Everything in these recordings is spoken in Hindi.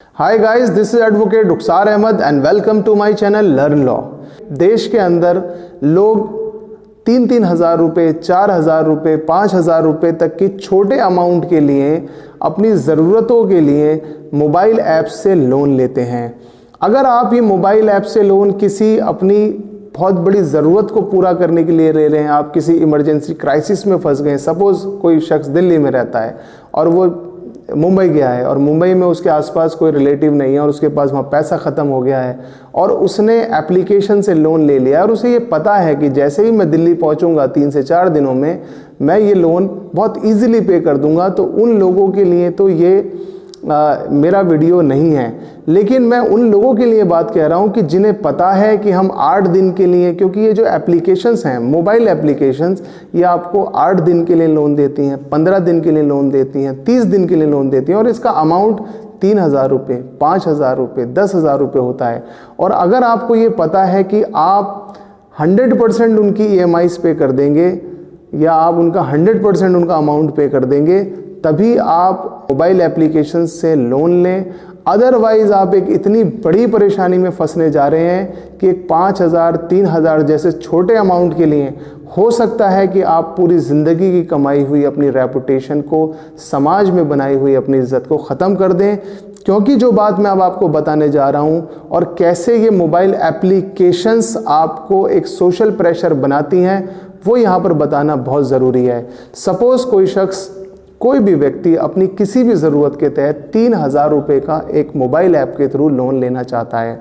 Hi guys, this is advocate Rukhsar Ahmed and welcome to my channel learn law. देश के अंदर लोग 3-3 हज़ार रुपये, 4 हज़ार रुपये, 5 हज़ार रुपये तक की छोटे अमाउंट के लिए अपनी ज़रूरतों के लिए मोबाइल ऐप से लोन लेते हैं। अगर आप ये मोबाइल ऐप से लोन किसी अपनी बहुत बड़ी ज़रूरत को पूरा करने के लिए ले रहे हैं, आप किसी इमरजेंसी क्राइसिस में फंस गए, सपोज़ कोई शख्स दिल्ली में रहता है और वो मुंबई गया है और मुंबई में उसके आसपास कोई रिलेटिव नहीं है और उसके पास वहाँ पैसा ख़त्म हो गया है और उसने एप्लीकेशन से लोन ले लिया और उसे ये पता है कि जैसे ही मैं दिल्ली पहुँचूँगा 3 से 4 दिनों में मैं ये लोन बहुत इजीली पे कर दूँगा, तो उन लोगों के लिए तो ये मेरा वीडियो नहीं है। लेकिन मैं उन लोगों के लिए बात कह रहा हूं कि जिन्हें पता है कि हम 8 दिन के लिए, क्योंकि ये जो एप्लीकेशंस हैं मोबाइल एप्लीकेशंस, ये आपको 8 दिन के लिए लोन देती हैं, 15 दिन के लिए लोन देती हैं, 30 दिन के लिए लोन देती हैं और इसका अमाउंट 3 हज़ार रुपये, 5 हज़ार रुपये, 10 हज़ार रुपये होता है। और अगर आपको ये पता है कि आप 100% उनकी EMIs पे कर देंगे या आप उनका 100% उनका अमाउंट पे कर देंगे, तभी आप मोबाइल एप्लीकेशन से लोन लें। अदरवाइज़ आप एक इतनी बड़ी परेशानी में फंसने जा रहे हैं कि 5 हज़ार, 3 हज़ार जैसे छोटे अमाउंट के लिए हो सकता है कि आप पूरी ज़िंदगी की कमाई हुई अपनी रेपुटेशन को, समाज में बनाई हुई अपनी इज़्ज़त को ख़त्म कर दें। क्योंकि जो बात मैं अब आपको बताने जा रहा हूँ और कैसे ये मोबाइल एप्लीकेशंस आपको एक सोशल प्रेशर बनाती हैं, वो यहाँ पर बताना बहुत ज़रूरी है। सपोज़ कोई शख्स, कोई भी व्यक्ति अपनी किसी भी ज़रूरत के तहत 3 हज़ार रुपये का एक मोबाइल ऐप के थ्रू लोन लेना चाहता है।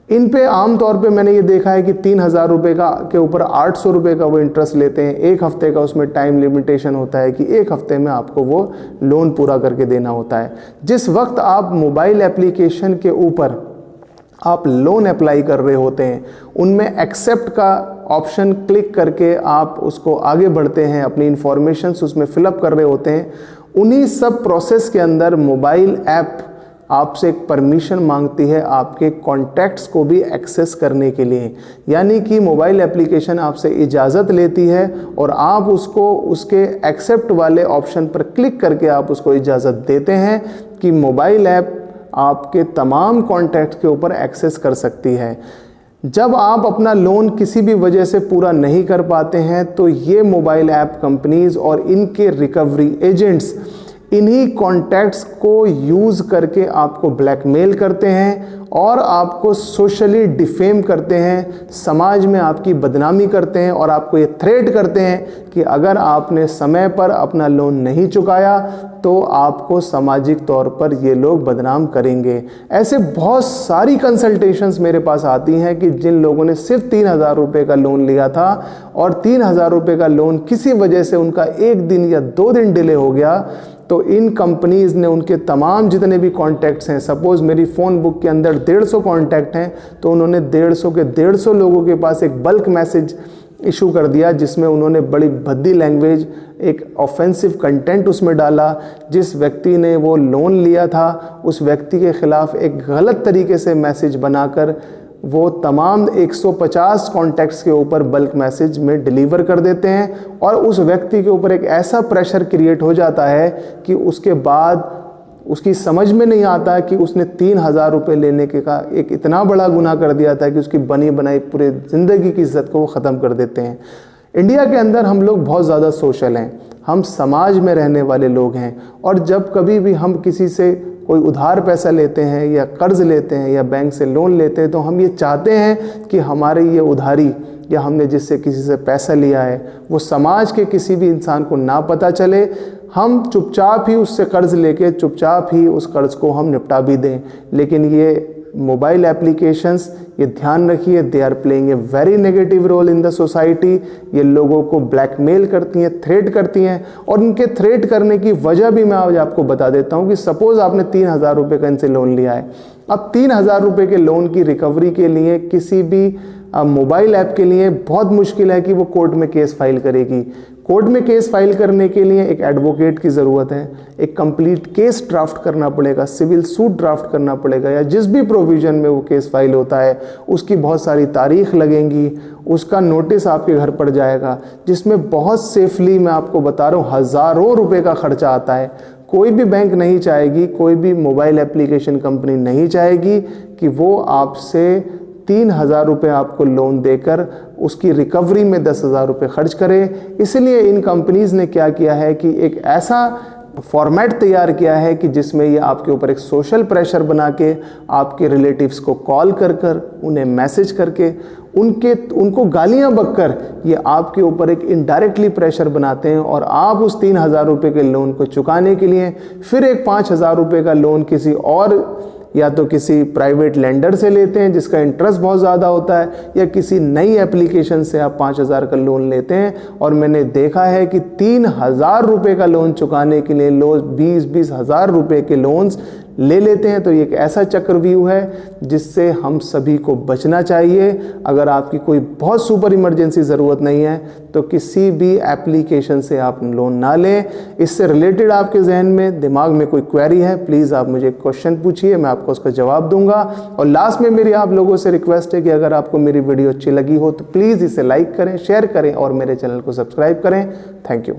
इन पे आम तौर पे मैंने ये देखा है कि 3 हज़ार रुपये का के ऊपर 800 रुपये का वो इंटरेस्ट लेते हैं। 1 हफ्ते का उसमें टाइम लिमिटेशन होता है कि 1 हफ्ते में आपको वो लोन पूरा करके देना होता है। जिस वक्त आप मोबाइल एप्लीकेशन के ऊपर आप लोन अप्लाई कर रहे होते हैं, उनमें एक्सेप्ट का ऑप्शन क्लिक करके आप उसको आगे बढ़ते हैं, अपनी इंफॉर्मेशंस उसमें फिलअप कर रहे होते हैं। उन्हीं सब प्रोसेस के अंदर मोबाइल ऐप आपसे एक परमिशन मांगती है आपके कॉन्टैक्ट्स को भी एक्सेस करने के लिए। यानी कि मोबाइल एप्लीकेशन आपसे इजाज़त लेती है और आप उसको उसके एक्सेप्ट वाले ऑप्शन पर क्लिक करके आप उसको इजाज़त देते हैं कि मोबाइल ऐप आपके तमाम कॉन्टैक्ट के ऊपर एक्सेस कर सकती है। जब आप अपना लोन किसी भी वजह से पूरा नहीं कर पाते हैं तो ये मोबाइल ऐप कंपनीज़ और इनके रिकवरी एजेंट्स इन्हीं कॉन्टैक्ट्स को यूज़ करके आपको ब्लैकमेल करते हैं और आपको सोशली डिफेम करते हैं, समाज में आपकी बदनामी करते हैं और आपको ये थ्रेट करते हैं कि अगर आपने समय पर अपना लोन नहीं चुकाया तो आपको सामाजिक तौर पर ये लोग बदनाम करेंगे। ऐसे बहुत सारी कंसल्टेशंस मेरे पास आती हैं कि जिन लोगों ने सिर्फ 3 हज़ार रुपये का लोन लिया था और 3 हज़ार रुपये का लोन किसी वजह से उनका 1 दिन या 2 दिन डिले हो गया, तो इन कंपनीज़ ने उनके तमाम जितने भी कॉन्टैक्ट्स हैं, सपोज़ मेरी फ़ोन बुक के अंदर 150 कॉन्टैक्ट हैं, तो उन्होंने 150 के 150 लोगों के पास एक बल्क मैसेज इशू कर दिया जिसमें उन्होंने बड़ी भद्दी लैंग्वेज, एक ऑफेंसिव कंटेंट उसमें डाला। जिस व्यक्ति ने वो लोन लिया था उस व्यक्ति के ख़िलाफ़ एक गलत तरीके से मैसेज बनाकर वो तमाम 150 कॉन्टैक्ट्स के ऊपर बल्क मैसेज में डिलीवर कर देते हैं और उस व्यक्ति के ऊपर एक ऐसा प्रेशर क्रिएट हो जाता है कि उसके बाद उसकी समझ में नहीं आता कि उसने 3 हज़ार रुपये लेने के का एक इतना बड़ा गुनाह कर दिया था कि उसकी बनी बनाई पूरे ज़िंदगी की इज़्ज़त को वो ख़त्म कर देते हैं। इंडिया के अंदर हम लोग बहुत ज़्यादा सोशल हैं, हम समाज में रहने वाले लोग हैं और जब कभी भी हम किसी से कोई उधार पैसा लेते हैं या कर्ज़ लेते हैं या बैंक से लोन लेते हैं तो हम ये चाहते हैं कि हमारी ये उधारी या हमने जिससे किसी से पैसा लिया है वो समाज के किसी भी इंसान को ना पता चले। हम चुपचाप ही उससे कर्ज़ लेके चुपचाप ही उस कर्ज़ को हम निपटा भी दें। लेकिन ये मोबाइल एप्लीकेशंस, ये ध्यान रखिए, they are playing a very negative role in the society. ये लोगों को ब्लैकमेल करती हैं, थ्रेट करती हैं और इनके थ्रेट करने की वजह भी मैं आज आपको बता देता हूं कि सपोज़ आपने 3 हज़ार रुपये का इनसे लोन लिया है। अब 3 हज़ार रुपये के लोन की रिकवरी के लिए किसी भी मोबाइल ऐप के लिए बहुत मुश्किल है कि वो कोर्ट में केस फाइल करेगी। कोर्ट में केस फाइल करने के लिए एक एडवोकेट की ज़रूरत है, एक कंप्लीट केस ड्राफ्ट करना पड़ेगा, सिविल सूट ड्राफ्ट करना पड़ेगा या जिस भी प्रोविज़न में वो केस फाइल होता है उसकी बहुत सारी तारीख लगेंगी, उसका नोटिस आपके घर पर जाएगा जिसमें बहुत सेफली मैं आपको बता रहा हूँ हज़ारों रुपए का खर्चा आता है। कोई भी बैंक नहीं चाहेगी, कोई भी मोबाइल एप्लीकेशन कंपनी नहीं चाहेगी कि वो आपसे 3,000 रुपये आपको लोन देकर उसकी रिकवरी में 10,000 रुपये खर्च करे। इसलिए इन कंपनीज़ ने क्या किया है कि एक ऐसा फॉर्मेट तैयार किया है कि जिसमें ये आपके ऊपर एक सोशल प्रेशर बना के आपके रिलेटिव्स को कॉल कर कर, उन्हें मैसेज करके, उनको गालियां बककर ये आपके ऊपर एक इनडायरेक्टली प्रेशर बनाते हैं और आप उस 3,000 रुपये के लोन को चुकाने के लिए फिर एक 5,000 रुपये का लोन किसी और या तो किसी प्राइवेट लेंडर से लेते हैं जिसका इंटरेस्ट बहुत ज़्यादा होता है, या किसी नई एप्लीकेशन से आप 5,000 का लोन लेते हैं। और मैंने देखा है कि 3,000 रुपये का लोन चुकाने के लिए लोग 20-20 हज़ार रुपये के लोन्स ले लेते हैं। तो ये एक ऐसा चक्रव्यूह है जिससे हम सभी को बचना चाहिए। अगर आपकी कोई बहुत सुपर इमरजेंसी ज़रूरत नहीं है तो किसी भी एप्लीकेशन से आप लोन ना लें। इससे रिलेटेड आपके जहन में, दिमाग में कोई क्वेरी है, प्लीज़ आप मुझे क्वेश्चन पूछिए, मैं आपको उसका जवाब दूंगा। और लास्ट में मेरी आप लोगों से रिक्वेस्ट है कि अगर आपको मेरी वीडियो अच्छी लगी हो तो प्लीज़ इसे लाइक करें, शेयर करें और मेरे चैनल को सब्सक्राइब करें। Thank you.